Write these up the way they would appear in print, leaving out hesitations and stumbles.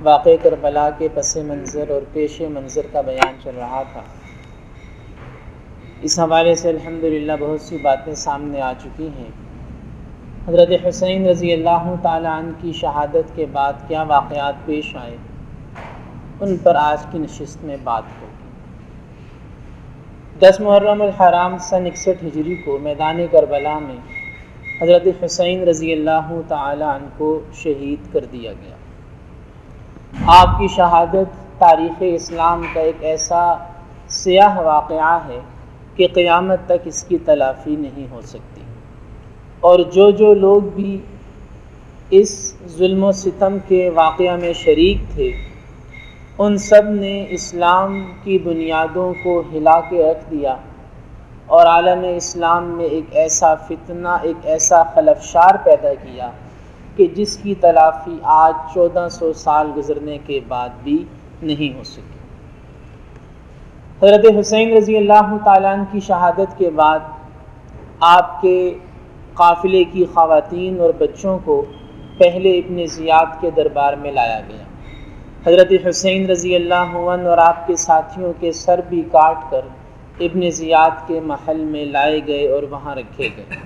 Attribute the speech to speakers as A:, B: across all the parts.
A: واقع کربلا کے پس منظر اور پیش منظر کا بیان چل رہا تھا۔ اس حوالے سے الحمدللہ بہت سی باتیں سامنے آ چکی ہیں۔ حضرت حسین رضی اللہ تعالیٰ عنہ کی شہادت کے بعد کیا واقعات پیش آئے، ان پر آج کی نشست میں بات ہوگی۔ 10 محرم الحرام سن 61 ہجری کو میدان کربلا میں حضرت حسین رضی اللہ تعالیٰ عنہ کو شہید کر دیا گیا۔ آپ کی شہادت تاریخ اسلام کا ایک ایسا سیاہ واقعہ ہے کہ قیامت تک اس کی تلافی نہیں ہو سکتی، اور جو لوگ بھی اس ظلم و ستم کے واقعہ میں شریک تھے، ان سب نے اسلام کی بنیادوں کو ہلا کے رکھ دیا اور عالم اسلام میں ایک ایسا فتنہ، ایک ایسا خلفشار پیدا کیا کہ جس کی تلافی آج 1400 سال گزرنے کے بعد بھی نہیں ہو سکی۔ حضرت حسین رضی اللہ تعالیٰ عنہ کی شہادت کے بعد آپ کے قافلے کی خواتین اور بچوں کو پہلے ابن زیاد کے دربار میں لایا گیا۔ حضرت حسین رضی اللہ عنہ اور آپ کے ساتھیوں کے سر بھی کاٹ کر ابن زیاد کے محل میں لائے گئے اور وہاں رکھے گئے۔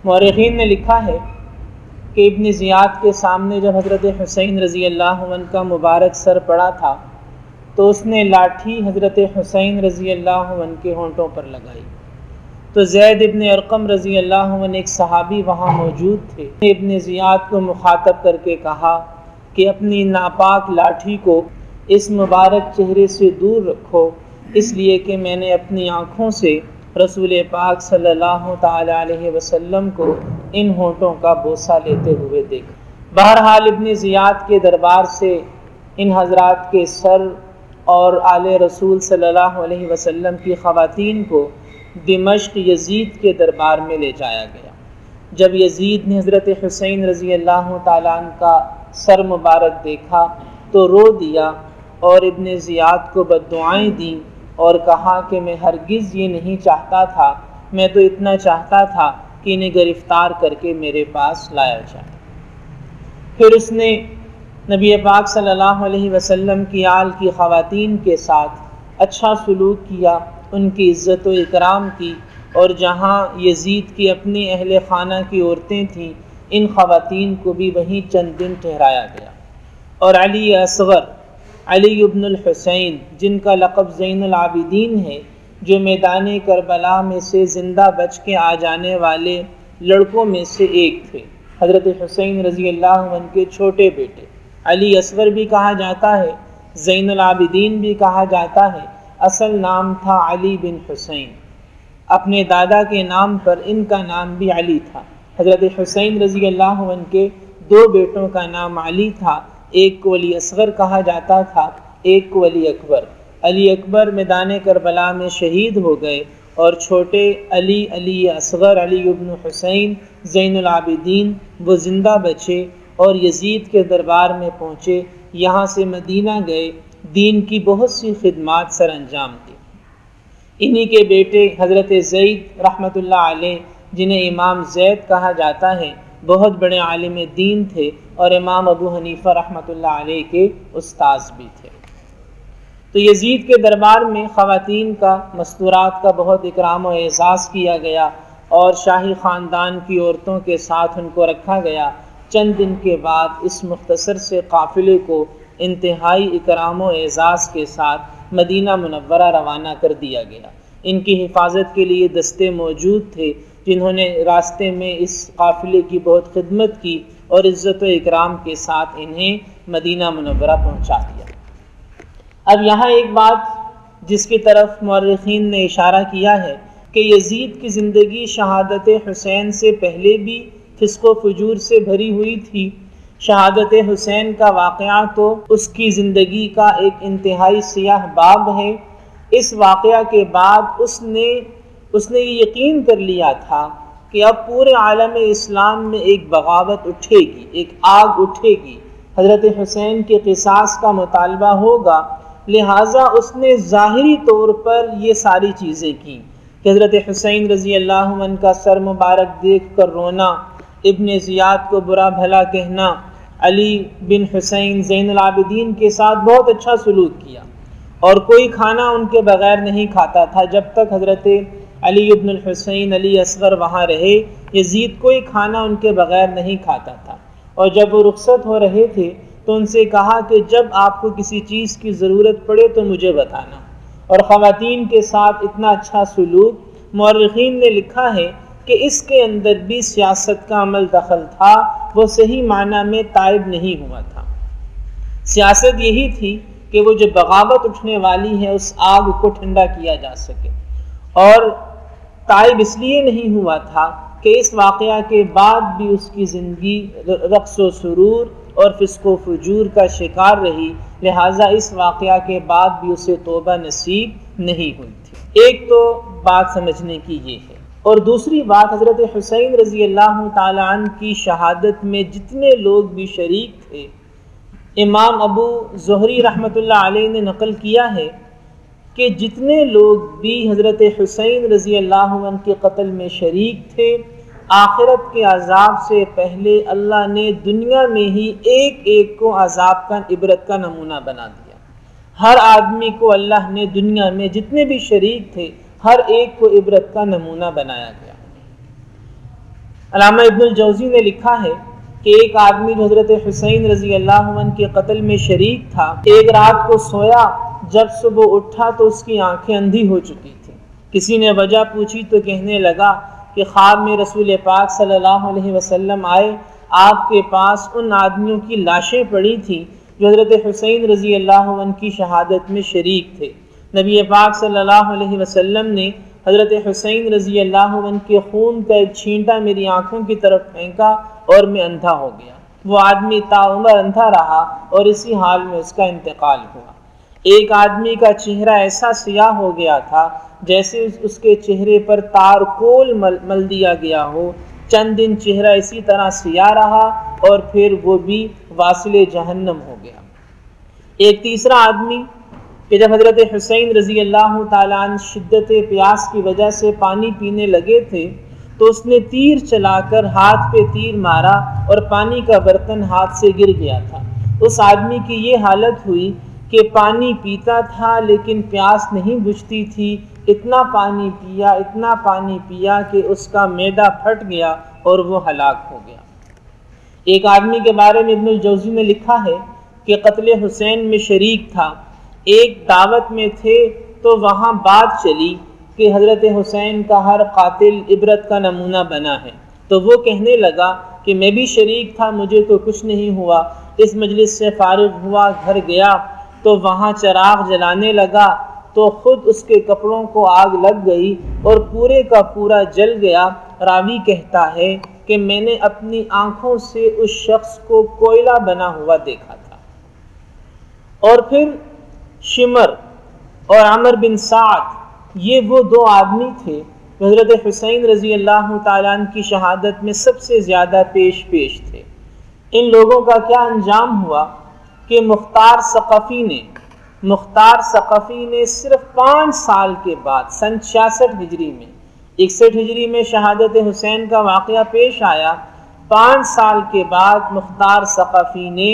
A: مورخین نے لکھا ہے کہ ابن زیاد کے سامنے جب حضرت حسین رضی اللہ عنہ کا مبارک سر پڑا تھا تو اس نے لاٹھی حضرت حسین رضی اللہ عنہ کے ہونٹوں پر لگائی، تو زید ابن ارقم رضی اللہ عنہ ایک صحابی وہاں موجود تھے، ابن زیاد کو مخاطب کر کے کہا کہ اپنی ناپاک لاٹھی کو اس مبارک چہرے سے دور رکھو، اس لیے کہ میں نے اپنی آنکھوں سے رسول پاک صلی اللہ تعالی علیہ وسلم کو ان ہونٹوں کا بوسہ لیتے ہوئے دیکھا۔ بہرحال ابن زیاد کے دربار سے ان حضرات کے سر اور آل رسول صلی اللہ علیہ وسلم کی خواتین کو دمشق یزید کے دربار میں لے جایا گیا۔ جب یزید نے حضرت حسین رضی اللہ تعالیٰ عنہ کا سر مبارک دیکھا تو رو دیا اور ابن زیاد کو بددعائیں دیں اور کہا کہ میں ہرگز یہ نہیں چاہتا تھا، میں تو اتنا چاہتا تھا کہ انہیں گرفتار کر کے میرے پاس لایا جائے۔ پھر اس نے نبی پاک صلی اللہ علیہ وسلم کی آل کی خواتین کے ساتھ اچھا سلوک کیا، ان کی عزت و اکرام کی، اور جہاں یزید کی اپنی اہل خانہ کی عورتیں تھیں، ان خواتین کو بھی وہیں چند دن ٹھہرایا گیا۔ اور علی اصغر، علی ابن الحسین، جن کا لقب زین العابدین ہے، جو میدان کربلا میں سے زندہ بچ کے آ جانے والے لڑکوں میں سے ایک تھے، حضرت حسین رضی اللہ عنہ کے چھوٹے بیٹے، علی اصغر بھی کہا جاتا ہے، زین العابدین بھی کہا جاتا ہے، اصل نام تھا علی بن حسین۔ اپنے دادا کے نام پر ان کا نام بھی علی تھا۔ حضرت حسین رضی اللہ عنہ کے 2 بیٹوں کا نام علی تھا، ایک کو علی اصغر کہا جاتا تھا، ایک کو علی اکبر۔ علی اکبر میدان کربلا میں شہید ہو گئے اور چھوٹے علی اصغر، علی ابن حسین زین العابدین، وہ زندہ بچے اور یزید کے دربار میں پہنچے، یہاں سے مدینہ گئے، دین کی بہت سی خدمات سر انجام دی۔ انہی کے بیٹے حضرت زید رحمۃ اللہ علیہ، جنہیں امام زید کہا جاتا ہے، بہت بڑے عالم دین تھے اور امام ابو حنیفہ رحمۃ اللہ علیہ کے استاذ بھی تھے۔ تو یزید کے دربار میں خواتین کا، مستورات کا بہت اکرام و اعزاز کیا گیا اور شاہی خاندان کی عورتوں کے ساتھ ان کو رکھا گیا۔ چند دن کے بعد اس مختصر سے قافلے کو انتہائی اکرام و اعزاز کے ساتھ مدینہ منورہ روانہ کر دیا گیا۔ ان کی حفاظت کے لیے دستے موجود تھے جنہوں نے راستے میں اس قافلے کی بہت خدمت کی اور عزت و اکرام کے ساتھ انہیں مدینہ منورہ پہنچا دیا۔ اب یہاں ایک بات جس کی طرف مورخین نے اشارہ کیا ہے کہ یزید کی زندگی شہادت حسین سے پہلے بھی فسق و فجور سے بھری ہوئی تھی۔ شہادت حسین کا واقعہ تو اس کی زندگی کا ایک انتہائی سیاہ باب ہے۔ اس واقعہ کے بعد اس نے یہ یقین کر لیا تھا کہ اب پورے عالم اسلام میں ایک بغاوت اٹھے گی، ایک آگ اٹھے گی، حضرت حسین کے قصاص کا مطالبہ ہوگا، لہٰذا اس نے ظاہری طور پر یہ ساری چیزیں کی کہ حضرت حسین رضی اللہ عنہ کا سر مبارک دیکھ کر رونا، ابن زیاد کو برا بھلا کہنا، علی بن حسین زین العابدین کے ساتھ بہت اچھا سلوک کیا اور کوئی کھانا ان کے بغیر نہیں کھاتا تھا جب تک حضرت علی بن الحسین علی اصغر وہاں رہے۔ یزید کوئی کھانا ان کے بغیر نہیں کھاتا تھا، اور جب وہ رخصت ہو رہے تھے تو ان سے کہا کہ جب آپ کو کسی چیز کی ضرورت پڑے تو مجھے بتانا۔ اور خواتین کے ساتھ اتنا اچھا سلوک، مورخین نے لکھا ہے کہ اس کے اندر بھی سیاست کا عمل دخل تھا، وہ صحیح معنی میں تائب نہیں ہوا تھا۔ سیاست یہی تھی کہ وہ جو بغاوت اٹھنے والی ہے اس آگ کو ٹھنڈا کیا جا سکے، اور تائب اس لیے نہیں ہوا تھا کہ اس واقعہ کے بعد بھی اس کی زندگی رقص و سرور اور فسق و فجور کا شکار رہی، لہٰذا اس واقعہ کے بعد بھی اسے توبہ نصیب نہیں ہوئی تھی۔ ایک تو بات سمجھنے کی یہ ہے، اور دوسری بات حضرت حسین رضی اللہ تعالیٰ عنہ کی شہادت میں جتنے لوگ بھی شریک تھے، امام ابو زہری رحمۃ اللہ علیہ نے نقل کیا ہے کہ جتنے لوگ بھی حضرت حسین رضی اللہ عنہ کے قتل میں شریک تھے، آخرت کے عذاب سے پہلے اللہ نے دنیا میں ہی ایک ایک کو عذاب کا عبرت کا نمونہ بنا دیا۔ ہر آدمی کو اللہ نے دنیا میں جتنے بھی شریک تھے ہر ایک کو عبرت کا نمونہ بنایا گیا۔ علامہ ابن الجوزی نے لکھا ہے کہ ایک آدمی جو حضرت حسین رضی اللہ عنہ کے قتل میں شریک تھا، ایک رات کو سویا، جب صبح اٹھا تو اس کی آنکھیں اندھی ہو چکی تھیں۔ کسی نے وجہ پوچھی تو کہنے لگا کہ خواب میں رسول پاک صلی اللہ علیہ وسلم آئے، آپ کے پاس ان آدمیوں کی لاشیں پڑی تھیں جو حضرت حسین رضی اللہ عنہ کی شہادت میں شریک تھے۔ نبی پاک صلی اللہ علیہ وسلم نے حضرت حسین رضی اللہ عنہ کے خون کا ایک چھینٹا میری آنکھوں کی طرف پھینکا اور میں اندھا ہو گیا۔ وہ آدمی تاعمر اندھا رہا اور اسی حال میں اس کا انتقال ہوا۔ ایک آدمی کا چہرہ ایسا سیاہ ہو گیا تھا جیسے اس کے چہرے پر تارکول مل دیا گیا ہو۔ چند دن چہرہ اسی طرح سیاہ رہا اور پھر وہ بھی واصل جہنم ہو گیا۔ ایک تیسرا آدمی کہ جب حضرت حسین رضی اللہ تعالیٰ عنہ شدت پیاس کی وجہ سے پانی پینے لگے تھے تو اس نے تیر چلا کر ہاتھ پہ تیر مارا اور پانی کا برتن ہاتھ سے گر گیا تھا۔ اس آدمی کی یہ حالت ہوئی کہ پانی پیتا تھا لیکن پیاس نہیں بجھتی تھی، اتنا پانی پیا کہ اس کا معدہ پھٹ گیا اور وہ ہلاک ہو گیا۔ ایک آدمی کے بارے میں ابن الجوزی نے لکھا ہے کہ قتل حسین میں شریک تھا۔ ایک دعوت میں تھے تو وہاں بات چلی کہ حضرت حسین کا ہر قاتل عبرت کا نمونہ بنا ہے، تو وہ کہنے لگا کہ میں بھی شریک تھا، مجھے تو کچھ نہیں ہوا۔ اس مجلس سے فارغ ہوا، گھر گیا تو وہاں چراغ جلانے لگا تو خود اس کے کپڑوں کو آگ لگ گئی اور پورے کا پورا جل گیا۔ راوی کہتا ہے کہ میں نے اپنی آنکھوں سے اس شخص کو کوئلہ بنا ہوا دیکھا تھا۔ اور پھر شمر اور عمر بن سعد، یہ وہ دو آدمی تھے جو حضرت حسین رضی اللہ تعالیٰ عنہ کی شہادت میں سب سے زیادہ پیش تھے۔ ان لوگوں کا کیا انجام ہوا کہ مختار ثقفی نے صرف 5 سال کے بعد سن 66 ہجری میں 61 ہجری میں شہادت حسین کا واقعہ پیش آیا۔ 5 سال کے بعد مختار ثقفی نے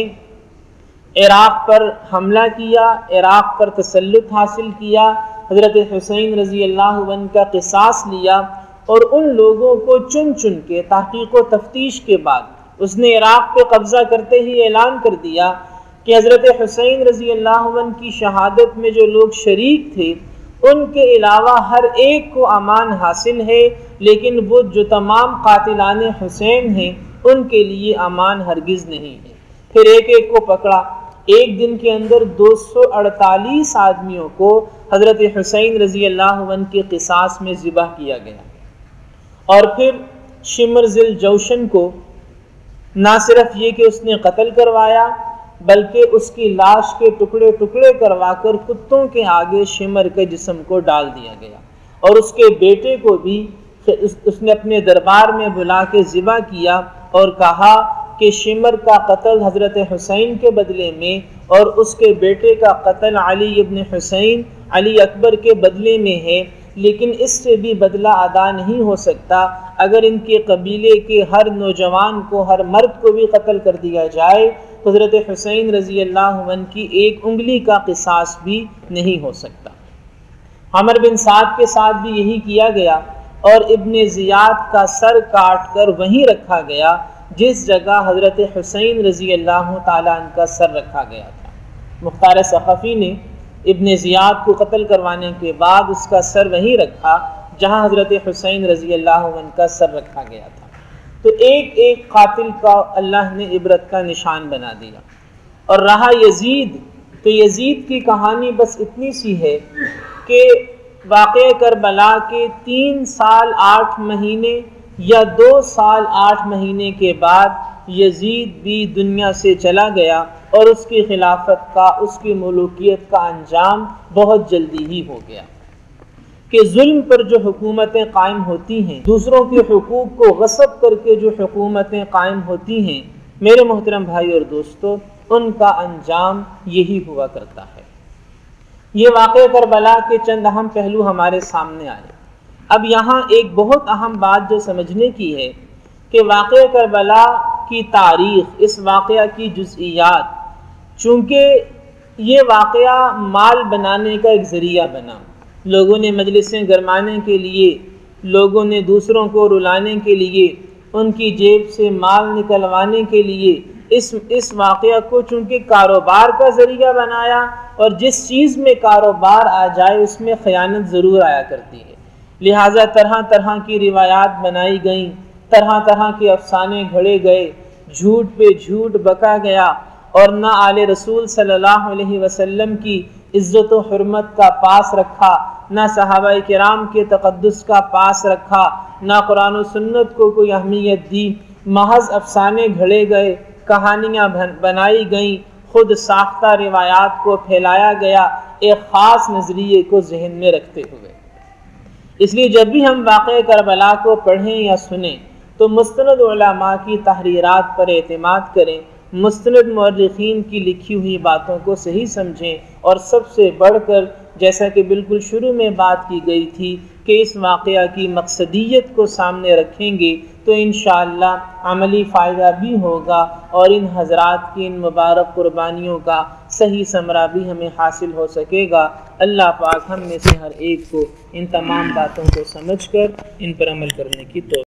A: عراق پر حملہ کیا، عراق پر تسلط حاصل کیا، حضرت حسین رضی اللہ عنہ کا قصاص لیا، اور ان لوگوں کو چن چن کے تحقیق و تفتیش کے بعد اس نے عراق پہ قبضہ کرتے ہی اعلان کر دیا کہ حضرت حسین رضی اللہ عنہ کی شہادت میں جو لوگ شریک تھے ان کے علاوہ ہر ایک کو امان حاصل ہے، لیکن وہ جو تمام قاتلان حسین ہیں ان کے لیے امان ہرگز نہیں ہے۔ پھر ایک ایک کو پکڑا۔ ایک دن کے اندر 248 آدمیوں کو حضرت حسین رضی اللہ عنہ کے قصاص میں ذبح کیا گیا۔ اور پھر شمر ذل جوشن کو نہ صرف یہ کہ اس نے قتل کروایا بلکہ اس کی لاش کے ٹکڑے ٹکڑے کروا کر کتوں کے آگے شمر کے جسم کو ڈال دیا گیا، اور اس کے بیٹے کو بھی اس نے اپنے دربار میں بلا کے ذبح کیا اور کہا کہ شمر کا قتل حضرت حسین کے بدلے میں اور اس کے بیٹے کا قتل علی ابن حسین علی اکبر کے بدلے میں ہے، لیکن اس سے بھی بدلہ ادا نہیں ہو سکتا اگر ان کے قبیلے کے ہر نوجوان کو، ہر مرد کو بھی قتل کر دیا جائے، حضرت حسین رضی اللہ عنہ کی ایک انگلی کا قصاص بھی نہیں ہو سکتا۔ عمر بن سعد کے ساتھ بھی یہی کیا گیا اور ابن زیاد کا سر کاٹ کر وہیں رکھا گیا جس جگہ حضرت حسین رضی اللہ تعالیٰ عنہ کا سر رکھا گیا تھا۔ مختار ثقفی نے ابن زیاد کو قتل کروانے کے بعد اس کا سر وہیں رکھا جہاں حضرت حسین رضی اللہ عنہ کا سر رکھا گیا تھا۔ تو ایک ایک قاتل کا اللہ نے عبرت کا نشان بنا دیا۔ اور رہا یزید، تو یزید کی کہانی بس اتنی سی ہے کہ واقعہ کربلا کے 3 سال 8 مہینے یا 2 سال 8 مہینے کے بعد یزید بھی دنیا سے چلا گیا اور اس کی خلافت کا، اس کی ملوکیت کا انجام بہت جلدی ہی ہو گیا۔ کہ ظلم پر جو حکومتیں قائم ہوتی ہیں، دوسروں کے حقوق کو غصب کر کے جو حکومتیں قائم ہوتی ہیں، میرے محترم بھائی اور دوستو، ان کا انجام یہی ہوا کرتا ہے۔ یہ واقعہ کربلا کے چند اہم پہلو ہمارے سامنے آئے۔ اب یہاں ایک بہت اہم بات جو سمجھنے کی ہے کہ واقعہ کربلا کی تاریخ، اس واقعہ کی جزئیات، چونکہ یہ واقعہ مال بنانے کا ایک ذریعہ بنا، لوگوں نے مجلسیں گرمانے کے لیے، لوگوں نے دوسروں کو رلانے کے لیے، ان کی جیب سے مال نکلوانے کے لیے اس واقعہ کو چونکہ کاروبار کا ذریعہ بنایا، اور جس چیز میں کاروبار آ جائے اس میں خیانت ضرور آیا کرتی ہے، لہٰذا طرح طرح کی روایات بنائی گئیں، طرح طرح کے افسانے گھڑے گئے، جھوٹ پہ جھوٹ بکا گیا، اور نہ آل رسول صلی اللہ علیہ وسلم کی عزت و حرمت کا پاس رکھا، نہ صحابہ کرام کے تقدس کا پاس رکھا، نہ قرآن و سنت کو کوئی اہمیت دی، محض افسانے گھڑے گئے، کہانیاں بنائی گئیں، خود ساختہ روایات کو پھیلایا گیا ایک خاص نظریے کو ذہن میں رکھتے ہوئے۔ اس لیے جب بھی ہم واقعہ کربلا کو پڑھیں یا سنیں تو مستند علماء کی تحریرات پر اعتماد کریں، مستند مورخین کی لکھی ہوئی باتوں کو صحیح سمجھیں، اور سب سے بڑھ کر جیسا کہ بالکل شروع میں بات کی گئی تھی کہ اس واقعہ کی مقصدیت کو سامنے رکھیں گے تو انشاءاللہ عملی فائدہ بھی ہوگا، اور ان حضرات کی ان مبارک قربانیوں کا صحیح ثمرہ بھی ہمیں حاصل ہو سکے گا۔ اللہ پاک ہم میں سے ہر ایک کو ان تمام باتوں کو سمجھ کر ان پر عمل کرنے کی توفیق